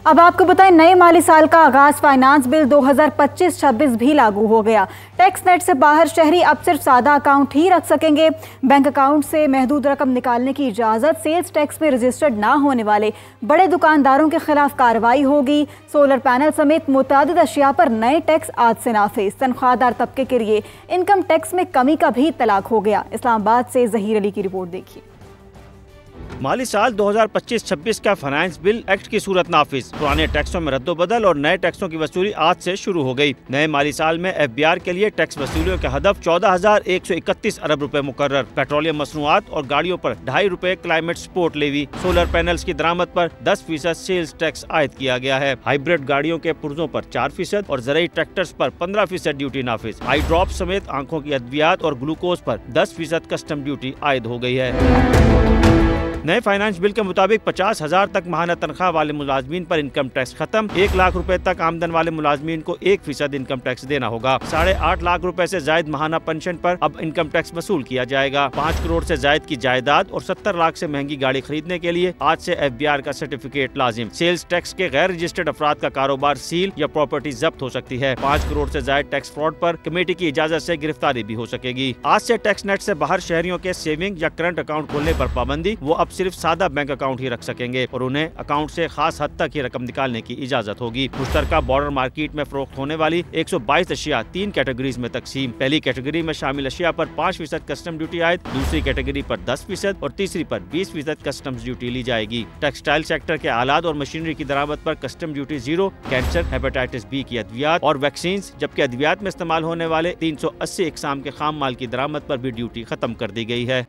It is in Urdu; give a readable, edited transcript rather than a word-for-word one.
اب آپ کو بتائیں نئے مالی سال کا آغاز فائنانس بل 2025-26 بھی لاگو ہو گیا۔ ٹیکس نیٹ سے باہر شہری اب صرف سادہ اکاؤنٹ ہی رکھ سکیں گے۔ بینک اکاؤنٹ سے محدود رقم نکالنے کی اجازت، سیلز ٹیکس میں رجسٹرڈ نہ ہونے والے بڑے دکانداروں کے خلاف کارروائی ہوگی۔ سولر پینل سمیت متعدد اشیاء پر نئے ٹیکس آج سے نافذ۔ تنخواہ دار طبقے کے لیے انکم ٹیکس میں کمی کا بھی اطلاق ہو گیا۔ اسلام آباد سے ظہیر علی کی رپورٹ دیکھیے۔ مالی سال 2025-26 کا فائنانس بل ایکٹ کی صورت نافذ۔ پرانے ٹیکسوں میں رد و بدل اور نئے ٹیکسوں کی وصولی آج سے شروع ہو گئی۔ نئے مالی سال میں FBR کے لیے ٹیکس وصولیوں کا ہدف 14,131 ارب روپے مقرر۔ پیٹرولیم مصنوعات اور گاڑیوں پر 2.5 روپے climate support levy. Solar panels کی درآمد پر 10% سیلز ٹیکس عائد کیا گیا ہے۔ ہائیبرڈ گاڑیوں کے پرزوں پر 4% اور زرعی ٹریکٹرز پر 15% ڈیوٹی نافذ۔ آئی ڈراپ سمیت آنکھوں کی ادویات اور گلوکوز پر 10% کسٹم ڈیوٹی عائد ہو گئی ہے۔ نئے فائنانس بل کے مطابق 50,000 تک ماہانہ تنخواہ والے ملازمین پر انکم ٹیکس ختم۔ 1 لاکھ روپے تک آمدن والے ملازمین کو 1% انکم ٹیکس دینا ہوگا۔ 8.5 لاکھ روپے سے زائد ماہانہ پنشن پر اب انکم ٹیکس وصول کیا جائے گا۔ 5 کروڑ سے زائد کی جائیداد اور 70 لاکھ سے مہنگی گاڑی خریدنے کے لیے آج سے FBR کا سرٹیفکیٹ لازم۔ سیلز ٹیکس کے غیر رجسٹرڈ افراد کا کاروبار سیل یا پراپرٹی ضبط ہو سکتی ہے۔ 5 کروڑ سے زائد ٹیکس فراڈ پر کمیٹی کی اجازت سے گرفتاری بھی ہو سکے گی۔ آج سے ٹیکس نیٹ سے باہر شہریوں کے سیونگ یا کرنٹ اکاؤنٹ کھولنے پر پابندی۔ وہ اب صرف سادہ بینک اکاؤنٹ ہی رکھ سکیں گے اور انہیں اکاؤنٹ سے خاص حد تک ہی رقم نکالنے کی اجازت ہوگی۔ مشترکہ بارڈر مارکیٹ میں فروخت ہونے والی 122 اشیاء 3 کیٹیگریز میں تقسیم۔ پہلی کیٹیگری میں شامل اشیاء پر 5% کسٹم ڈیوٹی عائد، دوسری کیٹیگری پر 10% اور تیسری پر 20% کسٹمز ڈیوٹی لی جائے گی۔ ٹیکسٹائل سیکٹر کے آلات اور مشینری کی درآمد پر custom duty 0۔ Cancer, hepatitis B کی ادویات اور ویکسینز، جبکہ ادویات میں استعمال ہونے والے 380 اقسام کے خام مال کی درآمد پر بھی ڈیوٹی ختم کر دی گئی ہے۔